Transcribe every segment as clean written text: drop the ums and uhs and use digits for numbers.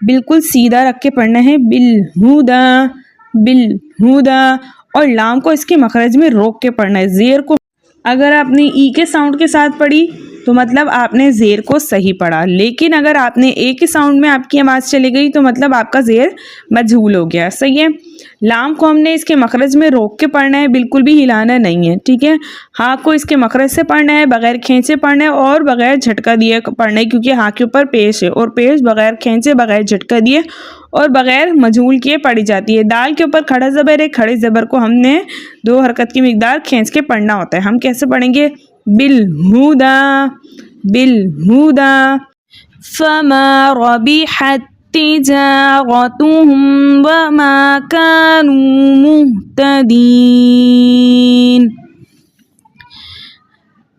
بالکل سیدھا رکھ کے پڑھنا ہے، بالہدا بالہدا، اور لام کو اس کے مخرج میں روک کے پڑھنا ہے۔ زیر کو اگر آپ نے ای کے ساؤنڈ کے ساتھ پڑھی تو مطلب آپ نے زیر کو صحیح پڑھا، لیکن اگر آپ نے اے کے ساؤنڈ میں آپ کی آواز چلی گئی تو مطلب آپ کا زیر مجھول ہو گیا، صحیح ہے۔ لام کو ہم نے اس کے مخرج میں روک کے پڑھنا ہے، بالکل بھی ہلانا نہیں ہے، ٹھیک ہے۔ ہاں کو اس کے مخرج سے پڑھنا ہے، بغیر کھینچے پڑھنا ہے اور بغیر جھٹکا دیے پڑھنا ہے، کیونکہ ہاں کے اوپر پیش ہے اور پیش بغیر کھینچے، بغیر جھٹکا دیے اور بغیر مجھول کیے پڑھی جاتی ہے۔ دال کے اوپر کھڑا زبر ہے، کھڑے زبر کو ہم نے 2 حرکت کی مقدار کھینچ کے پڑھنا ہوتا ہے۔ ہم کیسے پڑھیں گے؟ بالہدا بالہدا، فما ربحت تجارتهم وما كانوا مهتدين۔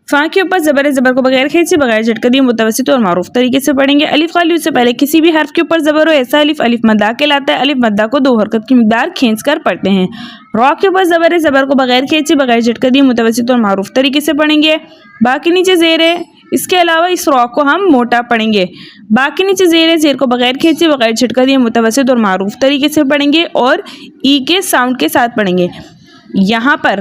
فا کے اوپر زبر کو بغیر کھینچے، بغیر جھٹکا دیے متوسط اور معروف طریقے سے پڑھیں گے۔ الف خالی سے پہلے کسی بھی حرف کے اوپر زبر ہو ایسا الف مدہ کہلاتا ہے۔ الف مدہ کو 2 حرکت کی مقدار کھینچ کر پڑھتے ہیں۔ را کے اوپر زبر کو بغیر کھینچے، بغیر جھٹکا دیے متوسط اور معروف طریقے سے پڑھیں گے۔ باقی نیچے زیر ہے، اس کے علاوہ اس را کو ہم موٹا پڑھیں گے۔ باقی نیچے زیر ہے، زیر کو بغیر کھینچے، بغیر جھٹکا دیے متوسط اور معروف طریقے سے پڑھیں گے اور ای کے ساؤنڈ کے ساتھ پڑھیں گے۔ یہاں پر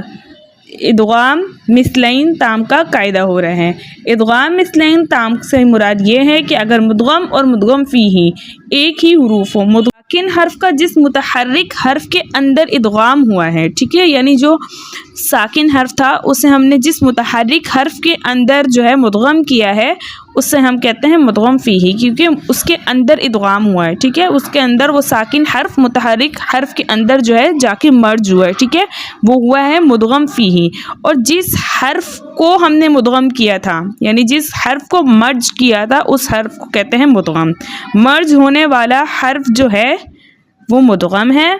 ادغام مثلین تام کا قاعدہ ہو رہا ہے۔ ادغام مثلین تام سے مراد یہ ہے کہ اگر مدغم اور مدغم فیہ ایک ہی حروف ہو، ساکن حرف کا جس متحرک حرف کے اندر ادغام ہوا ہے، ٹھیک ہے، یعنی جو ساکن حرف تھا اسے ہم نے جس متحرک حرف کے اندر جو ہے مدغم کیا ہے اسے ہم کہتے ہیں مدغم فیہ، کیونکہ اس کے اندر ادغام ہوا ہے، ٹھیک ہے، اس کے اندر وہ ساکن حرف متحرک حرف کے اندر جو ہے جا کے مرج ہوا ہے، ٹھیک ہے، وہ ہوا ہے مدغم فیہ۔ اور جس حرف کو ہم نے مدغم کیا تھا، یعنی جس حرف کو مرج کیا تھا اس حرف کو کہتے ہیں مدغم۔ مرج ہونے والا حرف جو ہے وہ مدغم ہے،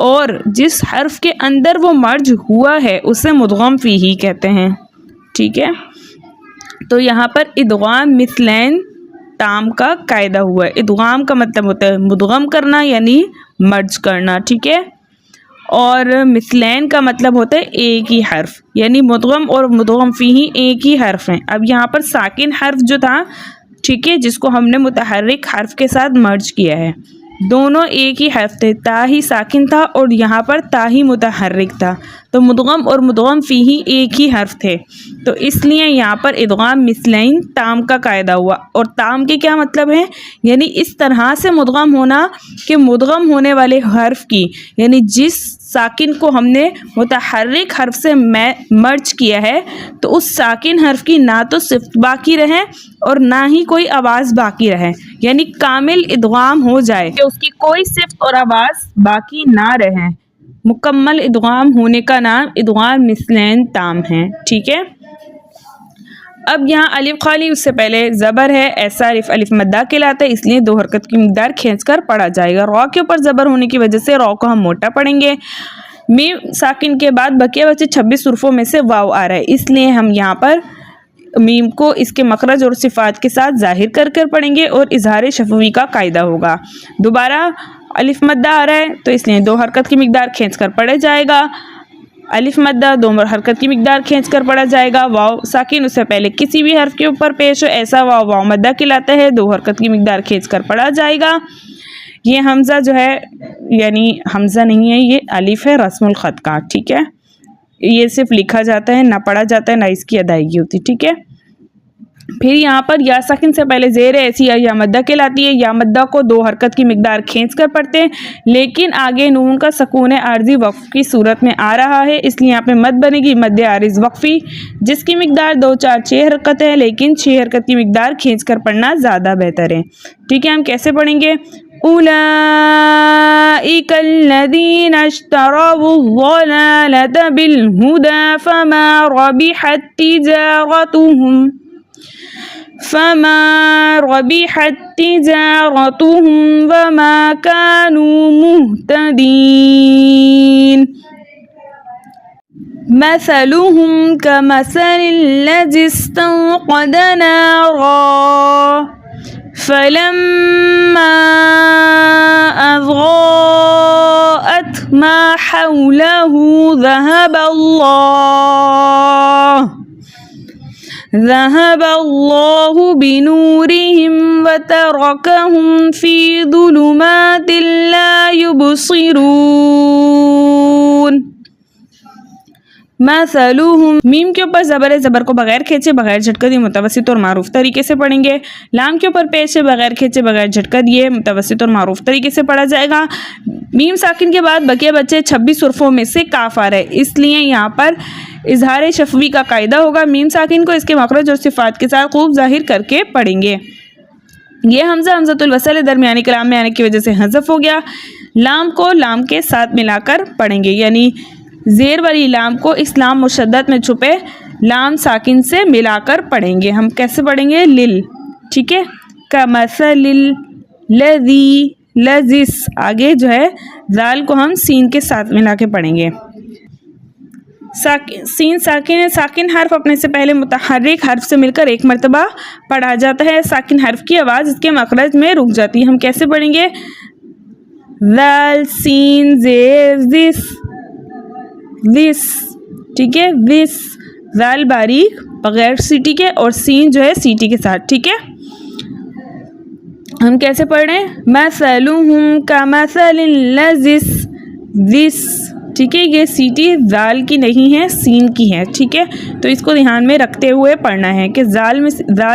اور جس حرف کے اندر وہ مرج ہوا ہے اسے مدغم فیہ کہتے ہیں، ٹھیک ہے۔ تو یہاں پر ادغام مثلین تام کا قاعدہ ہوا ہے۔ ادغام کا مطلب ہوتا ہے مدغم کرنا یعنی مرج کرنا، ٹھیک ہے، اور مثلین کا مطلب ہوتا ہے ایک ہی حرف، یعنی مدغم اور مدغم فیہ ایک ہی حرف ہیں۔ اب یہاں پر ساکن حرف جو تھا، ٹھیک ہے، جس کو ہم نے متحرک حرف کے ساتھ مرج کیا ہے، دونوں ایک ہی حرف تھے، تا ہی ساکن تھا اور یہاں پر تا ہی متحرک تھا، تو مدغم اور مدغم فیہ ایک ہی حرف تھے، تو اس لیے یہاں پر ادغام مثلین تام کا قاعدہ ہوا۔ اور تام کے کیا مطلب ہے؟ یعنی اس طرح سے مدغم ہونا کہ مدغم ہونے والے حرف کی، یعنی جس ساکن کو ہم نے متحرک حرف سے مرج کیا ہے تو اس ساکن حرف کی نہ تو صفت باقی رہے اور نہ ہی کوئی آواز باقی رہے، یعنی کامل ادغام ہو جائے کہ اس کی کوئی صفت اور آواز باقی نہ رہے۔ مکمل ادغام ہونے کا نام ادغام مثلین تام ہے، ٹھیک ہے۔ اب یہاں الف خالی اس سے پہلے زبر ہے، ایسا الف مدہ کہلاتا ہے، اس لیے 2 حرکت کی مقدار کھینچ کر پڑھا جائے گا۔ را کے اوپر زبر ہونے کی وجہ سے را کو ہم موٹا پڑھیں گے۔ میم ساکن کے بعد بقیہ بچے 26 حروفوں میں سے واو آ رہا ہے، اس لیے ہم یہاں پر میم کو اس کے مخرج اور صفات کے ساتھ ظاہر کر کر پڑھیں گے اور اظہار شفوی کا قاعدہ ہوگا۔ دوبارہ الف مدہ آ رہا ہے تو اس لیے 2 حرکت کی مقدار کھینچ کر پڑھا جائے گا۔ الف مدہ 2 حرکت کی مقدار کھینچ کر پڑھا جائے گا۔ واو ساکن اس سے پہلے کسی بھی حرف کے اوپر پیش ہو ایسا واو مدہ کہلاتا ہے، 2 حرکت کی مقدار کھینچ کر پڑھا جائے گا۔ یہ حمزہ جو ہے، یعنی حمزہ نہیں ہے، یہ الف ہے رسم الخط کا، ٹھیک ہے، یہ صرف لکھا جاتا ہے، نہ پڑھا جاتا ہے، نہ اس کی ادائیگی ہوتی، ٹھیک ہے۔ پھر یہاں پر یا ساکن سے پہلے زیر ہے، ایسی یا مدہ کہلاتی ہے۔ یا مدہ کو 2 حرکت کی مقدار کھینچ کر پڑھتے ہیں، لیکن آگے نون کا سکون عارضی وقف کی صورت میں آ رہا ہے، اس لیے یہاں پہ مد بنے گی مد عارض وقفی، جس کی مقدار 2 4 6 حرکت ہے، لیکن 6 حرکت کی مقدار کھینچ کر پڑھنا زیادہ بہتر ہے، ٹھیک ہے۔ ہم کیسے پڑھیں گے؟ أولئك الذين اشتروا الضلالة بالهدى فما ربحت تجارتهم وما كانوا مهتدين مثلهم كمثل الذي استوقد نارا فلما أضاءت ما ذهب الله بنورهم وتركهم في ظلمات لا يبصرون مثلهم میم کے اوپر زبر ہے، زبر کو بغیر کھینچے بغیر جھٹکا دیے متوسط اور معروف طریقے سے پڑھیں گے. لام کے اوپر پیش ہے، بغیر کھینچے بغیر جھٹکا دیے متوسط اور معروف طریقے سے پڑھا جائے گا. میم ساکن کے بعد بقیہ بچے 26 حروفوں میں سے کاف آ رہا ہے، اس لیے یہاں پر اظہار شفوی کا قاعدہ ہوگا. میم ساکن کو اس کے مخرج اور صفات کے ساتھ خوب ظاہر کر کے پڑھیں گے. یہ حمزہ حمزۃ الوصل درمیانی کلام میں آنے کی وجہ سے حذف ہو گیا. لام کو لام کے ساتھ ملا کر پڑھیں گے، یعنی زیر والی لام کو اس لام مشدد میں چھپے لام ساکن سے ملا کر پڑھیں گے. ہم کیسے پڑھیں گے؟ لل، ٹھیک ہے، کمثل الذی، لذس، آگے جو ہے ذال کو ہم سین کے ساتھ ملا کے پڑھیں گے. سین ساکن ہے، ساکن حرف اپنے سے پہلے متحرک حرف سے مل کر ایک مرتبہ پڑھا جاتا ہے. ساکن حرف کی آواز اس کے مخرج میں رک جاتی ہے. ہم کیسے پڑھیں گے؟ ذال سین زیر ذس، وس، ٹھیک ہے، وس، ذال باریک بغیر سیٹی کے اور سین جو ہے سیٹی کے ساتھ، ٹھیک ہے. ہم کیسے پڑھ رہے ہیں؟ مثلہم کمثل الذی، وس، ٹھیک ہے، یہ سیٹی ذال کی نہیں ہے، سین کی ہے، ٹھیک ہے. تو اس کو دھیان میں رکھتے ہوئے پڑھنا ہے کہ ذال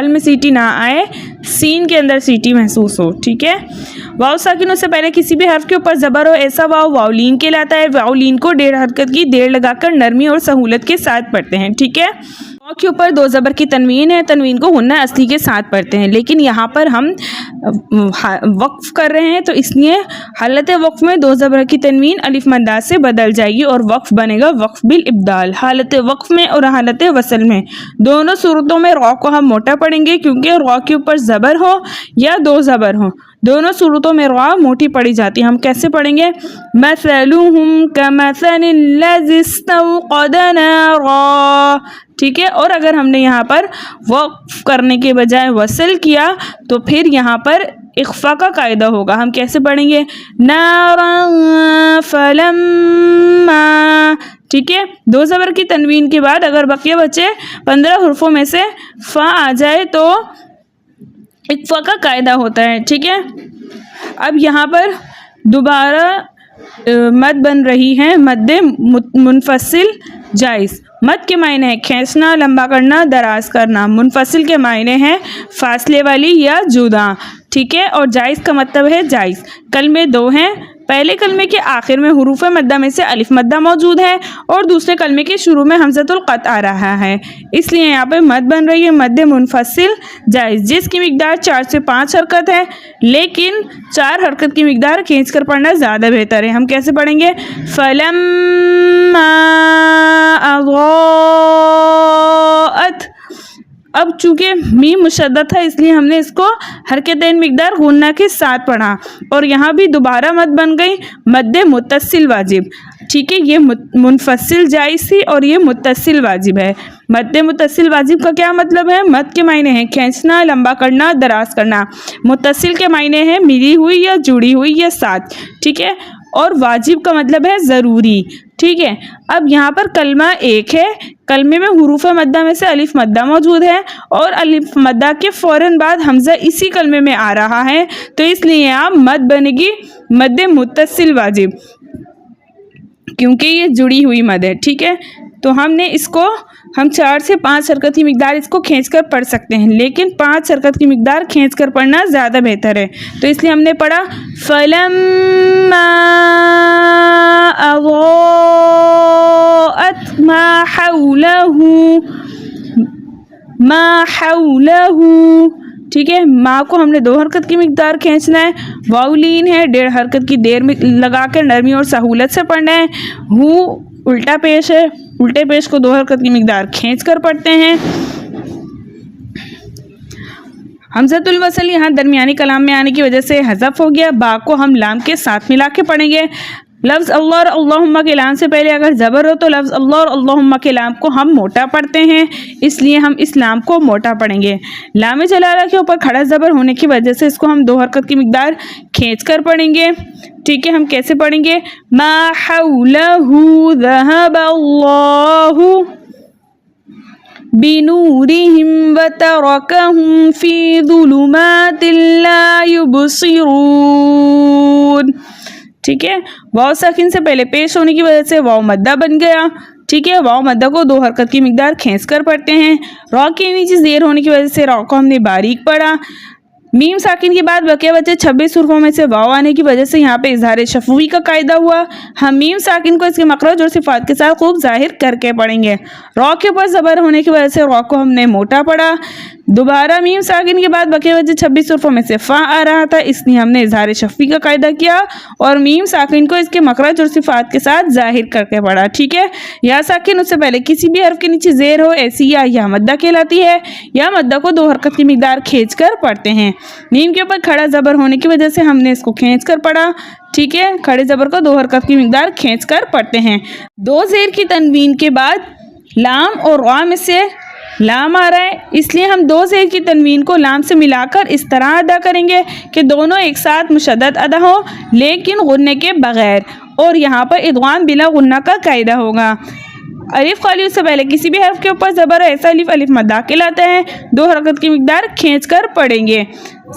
میں سیٹی نہ آئے، سین کے اندر سیٹی محسوس ہو، ٹھیک ہے. واو ساکنوں سے پہلے کسی بھی حرف کے اوپر زبر ہو، ایسا واو واولین کہلاتا ہے. واولین کو ڈیڑھ حرکت کی دیر لگا کر نرمی اور سہولت کے ساتھ پڑھتے ہیں، ٹھیک ہے. واو کے اوپر دو زبر کی تنوین ہے، تنوین کو غنہ اصلی کے ساتھ پڑھتے ہیں، لیکن یہاں پر ہم وقف کر رہے ہیں تو اس لیے حالت وقف میں دو زبر کی تنوین الف مدہ سے بدل جائے گی اور وقف بنے گا وقف بالابدال. حالت وقف میں اور حالت وصل میں دونوں صورتوں میں را کو ہم موٹا پڑھیں گے، کیونکہ را کے اوپر زبر ہو یا دو زبر ہو، دونوں صورتوں میں را موٹی پڑھی جاتی ہے. ہم کیسے پڑھیں گے؟ مثلہم کمثل الذی استوقد نارا، ٹھیک ہے. اور اگر ہم نے یہاں پر وقف کرنے کے بجائے وصل کیا تو پھر یہاں پر اخفا کا قاعدہ ہوگا. ہم کیسے پڑھیں گے؟ نارا فلما، ٹھیک ہے. دو زبر کی تنوین کے بعد اگر بقیہ بچے 15 حروفوں میں سے فا آ جائے تو اخفا کا قاعدہ ہوتا ہے، ٹھیک ہے. اب یہاں پر دوبارہ مد بن رہی ہے، مد منفصل جائز. مد کے معنی ہے کھینچنا، لمبا کرنا، دراز کرنا. منفصل کے معنی ہے فاصلے والی یا جدا، ٹھیک ہے. اور جائز کا مطلب ہے جائز. کلمے دو ہیں، پہلے کلمے کے آخر میں حروف مدہ میں سے الف مدہ موجود ہے اور دوسرے کلمے کے شروع میں حمزۃ القطع آ رہا ہے، اس لیے یہاں پہ مد بن رہی ہے مد منفصل جائز، جس کی مقدار 4 سے 5 حرکت ہے، لیکن 4 حرکت کی مقدار کھینچ کر پڑھنا زیادہ بہتر ہے. ہم کیسے پڑھیں گے؟ فلما اضاءت. اب چونکہ میم مشدد تھا اس لیے ہم نے اس کو حرکتین مقدار غنہ کے ساتھ پڑھا اور یہاں بھی دوبارہ مد بن گئی مد متصل واجب، ٹھیک ہے. یہ منفصل جائز تھی اور یہ متصل واجب ہے. مد متصل واجب کا کیا مطلب ہے؟ مد کے معنی ہے کھینچنا، لمبا کرنا، دراز کرنا. متصل کے معنی ہے ملی ہوئی یا جڑی ہوئی یا ساتھ، ٹھیک ہے. اور واجب کا مطلب ہے ضروری، ٹھیک ہے. اب یہاں پر کلمہ ایک ہے، کلمے میں حروف مدہ میں سے الف مدہ موجود ہے اور الف مدہ کے فوراً بعد حمزہ اسی کلمے میں آ رہا ہے، تو اس لیے یہاں مد بنے گی مد متصل واجب، کیونکہ یہ جڑی ہوئی مد ہے، ٹھیک ہے. تو ہم نے اس کو 4 سے 5 حرکت کی مقدار اس کو کھینچ کر پڑھ سکتے ہیں، لیکن 5 حرکت کی مقدار کھینچ کر پڑھنا زیادہ بہتر ہے. تو اس لیے ہم نے پڑھا فلما اضاءت ما حولہ، ٹھیک ہے. ماں کو ہم نے 2 حرکت کی مقدار کھینچنا ہے. واولین ہے، 1.5 حرکت کی دیر لگا کر نرمی اور سہولت سے پڑھنا ہے. ہو الٹا پیش ہے، الٹے پیش کو 2 حرکت کی مقدار کھینچ کر پڑھتے ہیں. حمزۃ الوصل یہاں درمیانی کلام میں آنے کی وجہ سے حذف ہو گیا. با کو ہم لام کے ساتھ ملا کے پڑھیں گے. لفظ اللہ اور اللہم کے لام سے پہلے اگر زبر ہو تو لفظ اللہ اور اللہم کے لام کو ہم موٹا پڑھتے ہیں، اس لیے ہم اس لام کو موٹا پڑھیں گے. لام جلالہ کے اوپر کھڑا زبر ہونے کی وجہ سے اس کو ہم 2 حرکت کی مقدار کھینچ کر پڑھیں گے، ٹھیک ہے. ہم کیسے پڑھیں گے؟ ما حولہ ذہب اللہ، بنورهم وتركهم في ظلمات لا يبصرون. ٹھیک ہے، واو ساکن سے پہلے پیش ہونے کی وجہ سے واو مدہ بن گیا. ٹھیک ہے، واو مدہ کو دو حرکت کی مقدار کھینچ کر پڑھتے ہیں. را کے نیچے زیر ہونے کی وجہ سے را کو ہم نے باریک پڑھا. میم ساکن کے بعد بقیہ بچے 26 حروفوں میں سے واو آنے کی وجہ سے یہاں پہ اظہار شفوی کا قاعدہ ہوا. ہم میم ساکن کو اس کے مخرج اور صفات کے ساتھ خوب ظاہر کر کے پڑھیں گے. را کے اوپر زبر ہونے کی وجہ سے را کو ہم نے موٹا پڑھا. دوبارہ میم ساکن کے بعد بقیہ بچے 26 حروفوں میں سے فا آ رہا تھا، اس لیے ہم نے اظہار شفوی کا قاعدہ کیا اور میم ساکن کو اس کے مخرج اور صفات کے ساتھ ظاہر کر کے پڑھا. ٹھیک ہے، یا ساکن اس سے پہلے کسی بھی حرف کے نیچے زیر ہو ایسی یا مدہ کہلاتی ہے. یا مدہ کو دو حرکت کی مقدار کھینچ کر پڑھتے ہیں. میم کے اوپر کھڑا زبر ہونے کی وجہ سے ہم نے اس کو کھینچ کر پڑھا. ٹھیک ہے، کھڑے زبر کو دو حرکت کی مقدار کھینچ کر پڑھتے ہیں. دو زیر کی تنوین کے بعد لام اور را میں سے لام آ رہا ہے، اس لیے ہم دو زیر کی تنوین کو لام سے ملا کر اس طرح ادا کریں گے کہ دونوں ایک ساتھ مشدد ادا ہو لیکن غننے کے بغیر، اور یہاں پر ادغام بلا غنہ کا قاعدہ ہوگا. الف خالی اس سے پہلے کسی بھی حرف کے اوپر زبر ہے، ایسا الف مدہ کہلاتا ہے. دو حرکت کی مقدار کھینچ کر پڑھیں گے.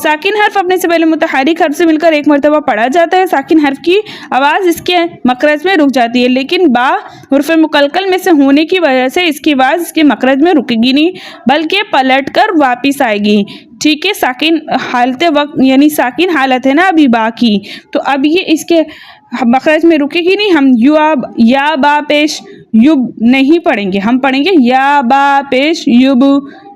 ساکن حرف اپنے سے پہلے متحرک حرف سے مل کر ایک مرتبہ پڑھا جاتا ہے. ساکن حرف کی آواز اس کے مخرج میں رک جاتی ہے، لیکن با حرف مقلقل میں سے ہونے کی وجہ سے اس کی آواز اس کے مخرج میں رکے گی نہیں بلکہ پلٹ کر واپس آئے گی. ٹھیک ہے، ساکن حالت وقت یعنی ساکن حالت ہے نا ابھی با کی، تو اب یہ اس کے مخرج میں رکے گی نہیں. ہم یا با پیش یوب نہیں پڑھیں گے، ہم پڑھیں گے یا با پیش یوب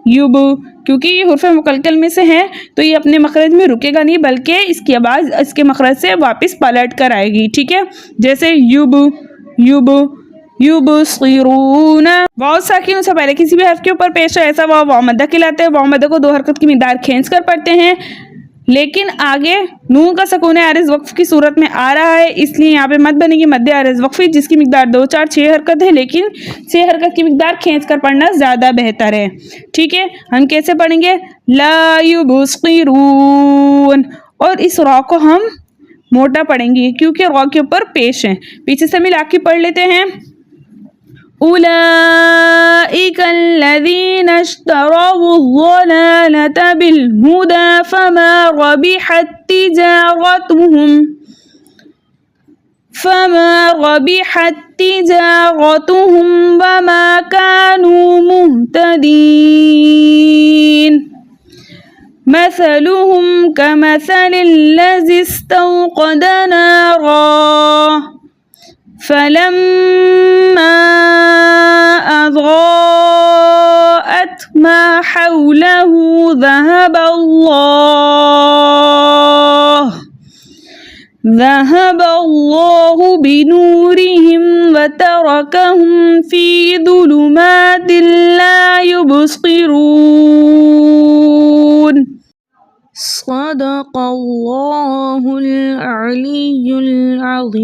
یوب، کیونکہ یہ حرف مقلقل میں سے ہے تو یہ اپنے مخرج میں رکے گا نہیں بلکہ اس کی آواز اس کے مخرج سے واپس پلٹ کر آئے گی. ٹھیک ہے، جیسے یوب یوب یبصرون. واو ساکن اس سے پہلے کسی بھی حرف کے اوپر پیش ہے، ایسا واو مدہ کہلاتے ہیں. واو مدہ کو دو حرکت کی مقدار کھینچ کر پڑھتے ہیں، لیکن آگے نون کا سکون عارض وقف کی صورت میں آ رہا ہے، اس لیے یہاں پہ مد بنے گی مد عارض وقفی، جس کی مقدار 2 4 6 حرکت ہے، لیکن 6 حرکت کی مقدار کھینچ کر پڑھنا زیادہ بہتر ہے. ٹھیک ہے، ہم کیسے پڑھیں گے؟ لا یبصرون، اور اس را کو ہم موٹا پڑھیں گے کیونکہ را کے اوپر پیش ہے. پیچھے سے ملا کے پڑھ لیتے ہیں. أولئك الذين اشتروا الضلالة بالهدى فما ربحت تجارتهم وما كانوا مهتدين. مثلهم كمثل الذي استوقد نارا فلما أضاءت ما حوله ذهب الله بنورهم وتركهم في ظلمات لا يبصرون. صدق الله العلي العظيم.